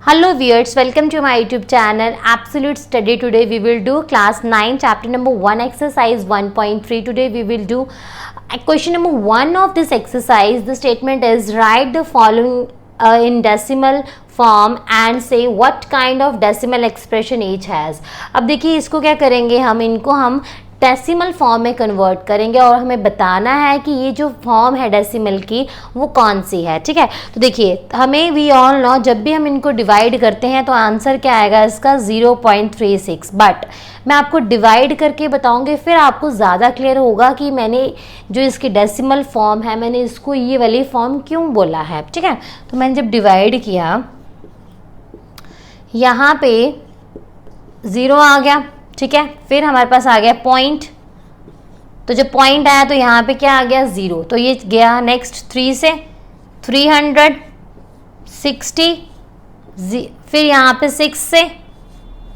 Hello viewers, welcome to my YouTube channel Absolute Study. Today we will do class 9 chapter number 1 exercise 1.3. Today we will do question number 1 of this exercise. The statement is write the following in decimal form and say what kind of decimal expression each has. अब देखिए इसको क्या करेंगे, हम decimal form में convert करेंगे और हमें बताना है कि ये जो फॉर्म है डेसिमल की वो कौन सी है। ठीक है, तो देखिए हमें वी ऑल नो जब भी हम इनको डिवाइड करते हैं तो आंसर क्या आएगा इसका 0.36। बट मैं आपको डिवाइड करके बताऊंगी, फिर आपको ज़्यादा क्लियर होगा कि मैंने जो इसकी डेसिमल फॉर्म है मैंने इसको ये वाली फॉर्म क्यों बोला है। ठीक है, तो मैंने जब डिवाइड किया यहाँ पे 0 आ गया। ठीक है, फिर हमारे पास आ गया पॉइंट, तो जब पॉइंट आया तो यहाँ पे क्या आ गया 0, तो ये गया नेक्स्ट 3 से 360, फिर यहाँ पे 6 से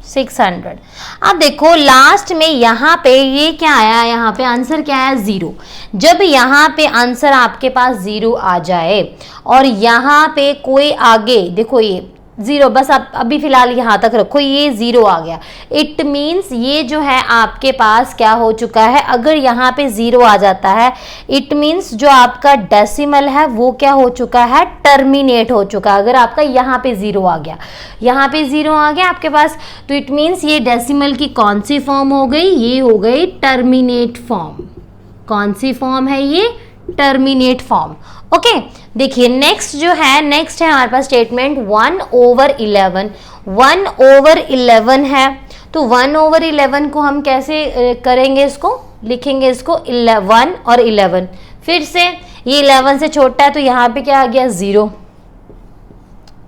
600। अब देखो लास्ट में यहाँ पे ये क्या आया, यहाँ पे आंसर क्या आया 0। जब यहाँ पे आंसर आपके पास 0 आ जाए और यहाँ पे कोई आगे देखो ये 0, बस आप अभी फिलहाल यहाँ तक रखो, ये 0 आ गया। इट मीन्स ये जो है आपके पास क्या हो चुका है, अगर यहाँ पे 0 आ जाता है इट मीन्स जो आपका डेसिमल है वो क्या हो चुका है, टर्मिनेट हो चुका है। अगर आपका यहाँ पे 0 आ गया, यहाँ पे 0 आ गया आपके पास, तो इट मीन्स ये डेसिमल की कौन सी फॉर्म हो गई, ये हो गई टर्मिनेट फॉर्म। कौन सी फॉर्म है ये, टर्मिनेट फॉर्म। ओके, देखिए नेक्स्ट जो है, नेक्स्ट है हमारे पास स्टेटमेंट 1/11। 1/11 है, तो 1/11 को हम कैसे करेंगे, इसको लिखेंगे इसको 1 और 11। फिर से ये 11 से छोटा है तो यहाँ पे क्या आ गया 0।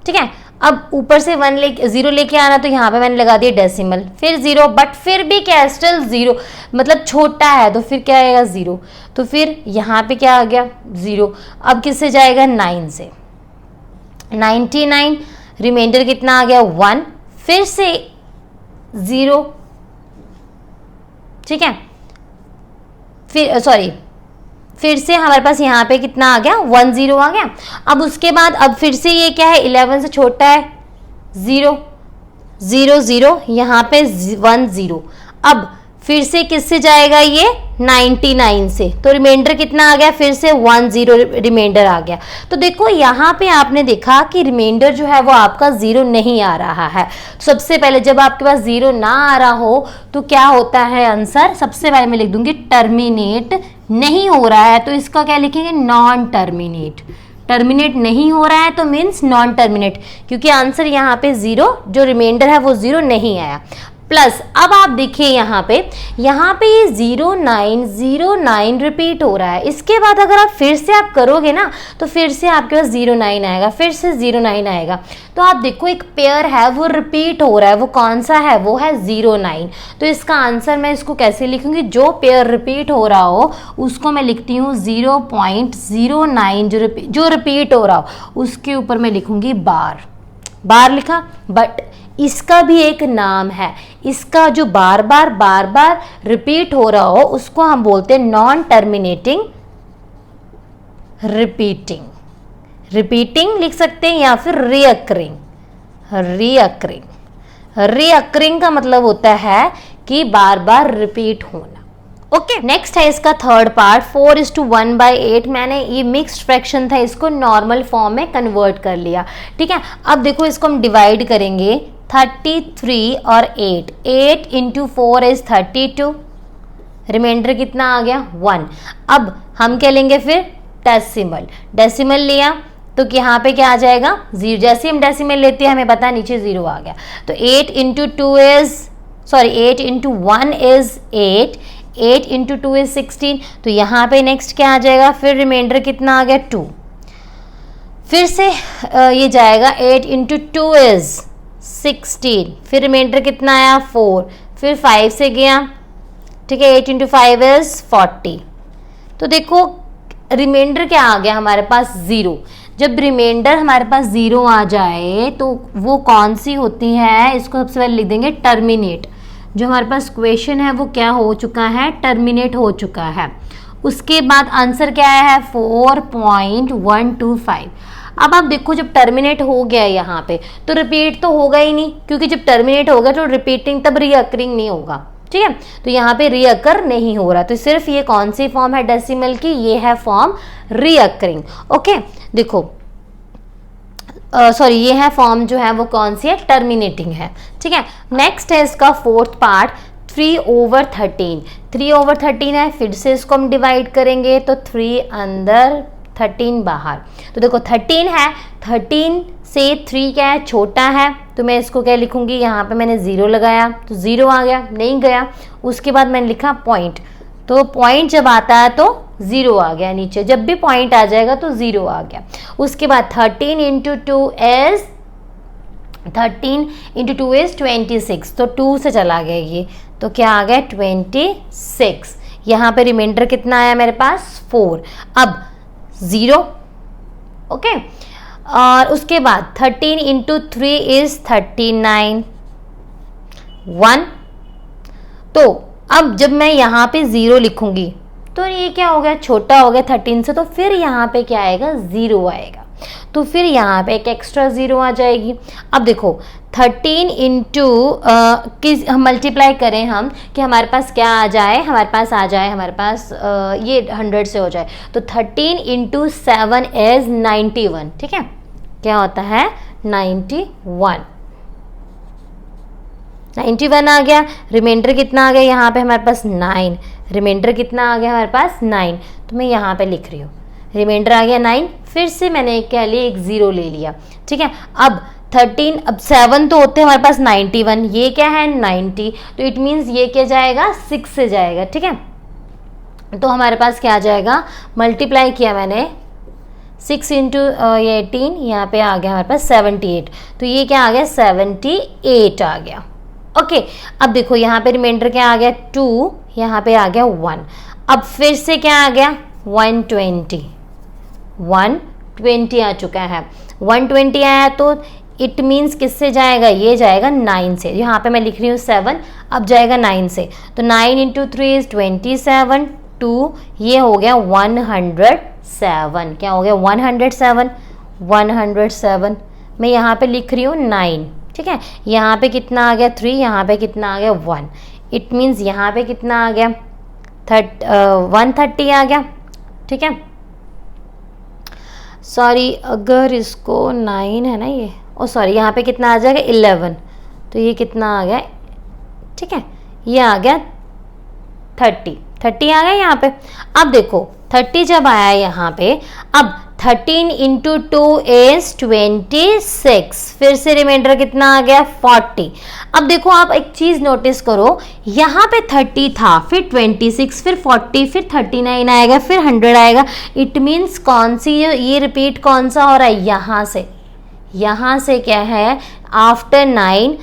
ठीक है, अब ऊपर से 0 लेके आना, तो यहाँ पे मैंने लगा दिया डेसिमल, फिर 0, बट फिर भी क्या स्टिल 0, मतलब छोटा है तो फिर क्या आएगा 0, तो फिर यहाँ पे क्या आ गया 0। अब किससे जाएगा 9 से, 99, रिमाइंडर कितना आ गया 1, फिर से 0। ठीक है, फिर से हमारे पास यहाँ पे कितना आ गया 10 आ गया। अब उसके बाद अब फिर से ये क्या है 11 से छोटा है 0 0 0, यहाँ पे 1 0। अब फिर से किससे जाएगा ये 99 से, तो रिमाइंडर कितना आ गया, फिर से 1 0 रिमाइंडर आ गया। तो देखो यहाँ पे आपने देखा कि रिमाइंडर जो है वो आपका 0 नहीं आ रहा है। सबसे पहले जब आपके पास 0 ना आ रहा हो तो क्या होता है आंसर, सबसे पहले मैं लिख दूंगी टर्मिनेट नहीं हो रहा है, तो इसका क्या लिखेंगे नॉन टर्मिनेट। टर्मिनेट नहीं हो रहा है तो मीन्स नॉन टर्मिनेट, क्योंकि आंसर यहाँ पे 0 जो रिमाइंडर है वो 0 नहीं आया। प्लस अब आप देखिए यहाँ पे ये 0909 रिपीट हो रहा है। इसके बाद अगर आप फिर से आप करोगे ना तो फिर से आपके पास 09 आएगा, फिर से 09 आएगा। तो आप देखो एक पेयर है वो रिपीट हो रहा है, वो कौन सा है, वो है 09। तो इसका आंसर मैं इसको कैसे लिखूंगी, जो पेयर रिपीट हो रहा हो उसको मैं लिखती हूँ 0.09, जो रिपीट हो रहा हो उसके ऊपर मैं लिखूंगी बार लिखा। बट इसका भी एक नाम है, इसका जो बार बार रिपीट हो रहा हो उसको हम बोलते हैं नॉन टर्मिनेटिंग रिपीटिंग लिख सकते हैं, या फिर रीअकरिंग का मतलब होता है कि बार बार रिपीट होना। ओके, नेक्स्ट है इसका थर्ड पार्ट 4:1/8। मैंने ये मिक्स्ड फ्रैक्शन था, इसको नॉर्मल फॉर्म में कन्वर्ट कर लिया। ठीक है, अब देखो इसको हम डिवाइड करेंगे 33 और 8 × 4 इज 32, रिमाइंडर कितना आ गया 1। अब हम क्या लेंगे फिर डेसिमल लिया तो यहाँ पे क्या आ जाएगा 0। जैसे हम डेसिमल लेते हैं हमें पता है नीचे 0 आ गया, तो 8 × 1 इज 8, 8 × 2 इज 16, तो यहाँ पे नेक्स्ट क्या आ जाएगा, फिर रिमाइंडर कितना आ गया 2। फिर से ये जाएगा 8 × 2 इज 16, फिर रिमाइंडर कितना आया 4, फिर 5 से गया। ठीक है, 8 × 5 इज 40। तो देखो रिमाइंडर क्या आ गया हमारे पास 0। जब रिमाइंडर हमारे पास 0 आ जाए तो वो कौन सी होती है, इसको सबसे पहले लिख देंगे टर्मिनेट। जो हमारे पास क्वेश्चन है वो क्या हो चुका है, टर्मिनेट हो चुका है। उसके बाद आंसर क्या आया है 4.125। अब आप देखो जब टर्मिनेट हो गया यहाँ पे तो रिपीट तो होगा ही नहीं, क्योंकि जब टर्मिनेट होगा तो रिपीटिंग तब रीअकरिंग नहीं होगा, ठीक है। तो यहाँ पे रीअकर नहीं हो रहा, तो सिर्फ ये कौन सी फॉर्म है डेसिमल की, ये है फॉर्म रीअकरिंग। ओके, देखो सॉरी ये है फॉर्म जो है वो कौन सी है, टर्मिनेटिंग है, ठीक है। नेक्स्ट है इसका फोर्थ पार्ट 3/13। 3/13 है, फिर से इसको हम डिवाइड करेंगे तो 3 अंदर 13 बाहर। तो देखो 13 है, 13 से 3 क्या है, छोटा है, तो मैं इसको क्या लिखूंगी, यहाँ पे मैंने 0 लगाया तो 0 आ गया, नहीं गया। उसके बाद मैंने लिखा पॉइंट, तो पॉइंट जब आता है तो 0 आ गया नीचे, जब भी पॉइंट आ जाएगा तो 0 आ गया। उसके बाद 13 इंटू 2 इज 26, तो 2 से चला गया ये, तो क्या आ गया 26। यहाँ पे रिमाइंडर कितना आया मेरे पास 4, अब 0, ओके। और उसके बाद 13 इंटू 3 इज 39, 1। तो अब जब मैं यहाँ पे 0 लिखूंगी तो ये क्या हो गया, छोटा हो गया 13 से, तो फिर यहाँ पे क्या आएगा, 0 आएगा, तो फिर यहाँ पे एक एक्स्ट्रा 0 आ जाएगी। अब देखो 13 इंटू किस हम मल्टीप्लाई करें हम कि हमारे पास क्या आ जाए, हमारे पास आ जाए, हमारे पास ये 100 से हो जाए, तो 13 इंटू 7 इज 91, ठीक है। क्या होता है 91 आ गया। रिमाइंडर कितना आ गया, यहाँ पे हमारे पास 9, रिमाइंडर कितना आ गया हमारे पास 9, तो मैं यहाँ पे लिख रही हूँ रिमाइंडर आ गया 9, फिर से मैंने क्या लिया, एक 0 ले लिया, ठीक है। अब 13, अब 7 तो होते हैं हमारे पास 91, ये क्या है 90, तो इट मीन्स ये क्या जाएगा 6 से जाएगा, ठीक है। तो हमारे पास क्या आ जाएगा, मल्टीप्लाई किया मैंने 6 इंटू 18, यहाँ पे आ गया हमारे पास 78, तो ये क्या आ गया 78 आ गया, ओके। अब देखो यहाँ पे रिमाइंडर क्या आ गया 2, यहाँ पे आ गया 1, अब फिर से क्या आ गया 120 आ चुका है। 120 आया तो इट मीन्स किससे जाएगा, ये जाएगा 9 से, यहाँ पे मैं लिख रही हूँ 7, अब जाएगा 9 से, तो 9 इंटू 3 इज 27, 2 ये हो गया 107, क्या हो गया 107, मैं यहाँ पे लिख रही हूँ 9, ठीक है। यहाँ पे कितना आ गया 3, यहाँ पे कितना आ गया 1, इट मीन्स यहाँ पे कितना आ गया 130 आ गया, ठीक है। सॉरी अगर इसको 9 है ना ये, ओ सॉरी यहाँ पे कितना आ जाएगा 11, तो ये कितना आ गया, ठीक है, ये आ गया 30 आ गया यहाँ पे। अब देखो 30 जब आया यहाँ पे, अब 13 इंटू 2 इज 26, फिर से रिमाइंडर कितना आ गया 40। अब देखो आप एक चीज नोटिस करो, यहाँ पे 30 था, फिर 26, फिर 40, फिर 39 आएगा, फिर 100 आएगा, इट मीन्स कौन सी ये रिपीट कौन सा हो रहा है, यहाँ से क्या है आफ्टर 9,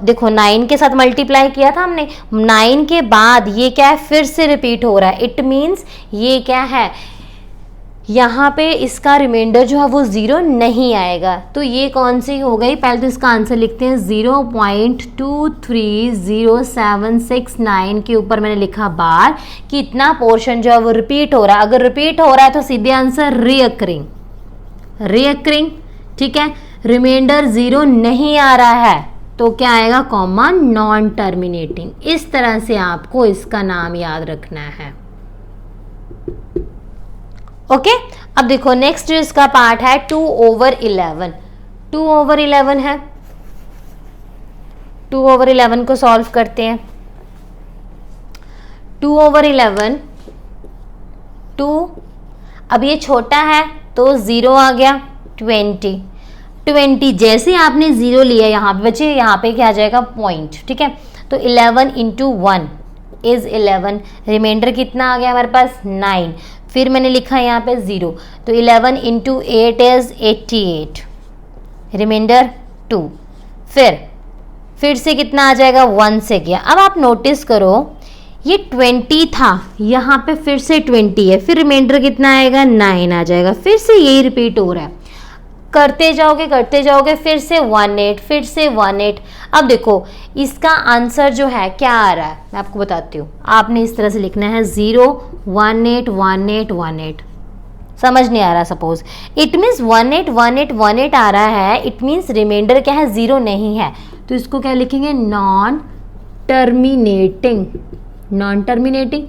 देखो 9 के साथ मल्टीप्लाई किया था हमने, 9 के बाद ये क्या है फिर से रिपीट हो रहा है, इट मीन्स ये क्या है, यहाँ पे इसका रिमाइंडर जो है वो 0 नहीं आएगा। तो ये कौन सी हो गई, पहले तो इसका आंसर लिखते हैं 0.2307669 के ऊपर मैंने लिखा बार कि इतना पोर्शन जो है वो रिपीट हो रहा है। अगर रिपीट हो रहा है तो सीधे आंसर रीअकरिंग, ठीक है। रिमाइंडर 0 नहीं आ रहा है तो क्या आएगा, कॉमा नॉन टर्मिनेटिंग। इस तरह से आपको इसका नाम याद रखना है, ओके। अब देखो नेक्स्ट जो इसका पार्ट है 2/11। 2/11 है, 2/11 को सॉल्व करते हैं। 2/11, 2, अब ये छोटा है तो 0 आ गया, 20 जैसे आपने 0 लिया यहाँ पे बच्चे, यहाँ पे क्या आ जाएगा पॉइंट, ठीक है। तो 11 इंटू 1 इज 11, रिमाइंडर कितना आ गया हमारे पास 9, फिर मैंने लिखा यहाँ पे 0, तो 11 इंटू 8 इज 88, रिमाइंडर 2, फिर से कितना आ जाएगा 1 से गया। अब आप नोटिस करो ये 20 था, यहाँ पे फिर से 20 है, फिर रिमाइंडर कितना आएगा 9 आ जाएगा, फिर से यही रिपीट हो रहा है, करते जाओगे, फिर से 18, फिर से 18। अब देखो इसका आंसर जो है क्या आ रहा है मैं आपको बताती हूँ। आपने इस तरह से लिखना है 0 18 18 18, समझ नहीं आ रहा सपोज, इट मीन्स 181818 आ रहा है, इट मीन्स रिमाइंडर क्या है, 0 नहीं है, तो इसको क्या लिखेंगे, नॉन टर्मिनेटिंग। नॉन टर्मिनेटिंग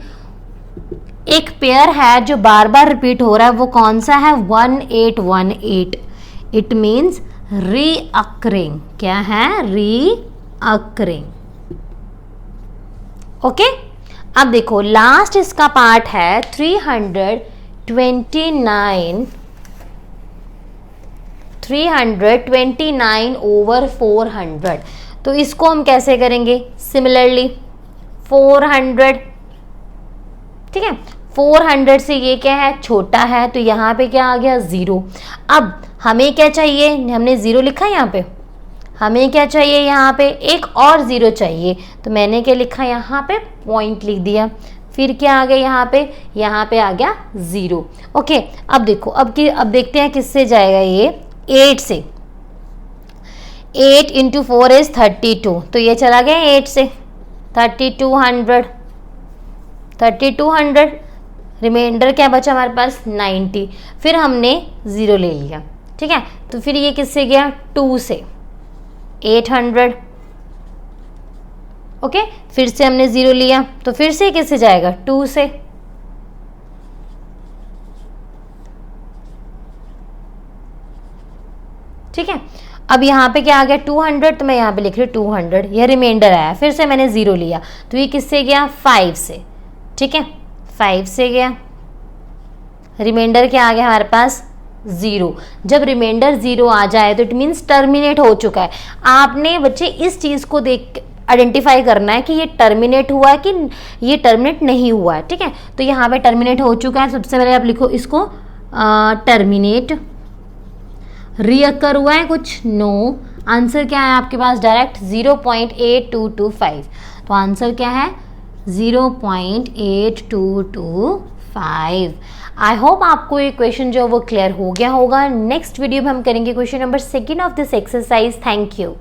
एक पेयर है जो बार बार रिपीट हो रहा है, वो कौन सा है, 1818, इट मीन्स रीअकरिंग। क्या है, रीअकरिंग। ओके, अब देखो लास्ट इसका पार्ट है 329 ओवर 400। तो इसको हम कैसे करेंगे, सिमिलरली 400, ठीक है, 400 से ये क्या है, छोटा है, तो यहाँ पे क्या आ गया, 0। अब हमें क्या चाहिए, हमने 0 लिखा यहाँ पे, हमें क्या चाहिए, यहाँ पे एक और 0 चाहिए, तो मैंने क्या लिखा, यहाँ पे पॉइंट लिख दिया, फिर क्या आ गया, यहाँ पे आ गया 0। ओके, अब देखो, अब देखते हैं किससे जाएगा ये, 8 से। 8 इंटू 4 इज 32, तो ये चला गया 8 से, 3200, रिमाइंडर क्या बचा हमारे पास, 90, फिर हमने 0 ले लिया, ठीक है, तो फिर ये किससे गया, 2 से, 800। ओके, फिर से हमने 0 लिया, तो फिर से किससे जाएगा, 2 से, ठीक है। अब यहाँ पे क्या आ गया, 200, तो मैं यहाँ पे लिख रही हूँ 200, यह रिमाइंडर आया, फिर से मैंने 0 लिया, तो ये किससे गया, 5 से, ठीक है, 5 से गया, रिमाइंडर क्या आ गया हमारे पास, 0। जब रिमाइंडर 0 आ जाए तो इट मीन्स टर्मिनेट हो चुका है। आपने बच्चे इस चीज़ को देख आइडेंटिफाई करना है कि ये टर्मिनेट हुआ है कि ये टर्मिनेट नहीं हुआ है, ठीक है। तो यहाँ पे टर्मिनेट हो चुका है, सबसे पहले आप लिखो इसको टर्मिनेट। रीअकर हुआ है कुछ, नो। आंसर क्या है आपके पास, डायरेक्ट 0.8225, तो आंसर क्या है, 0.8225। आई होप आपको ये क्वेश्चन जो वो क्लियर हो गया होगा। नेक्स्ट वीडियो में हम करेंगे question number 2 of this exercise. Thank you.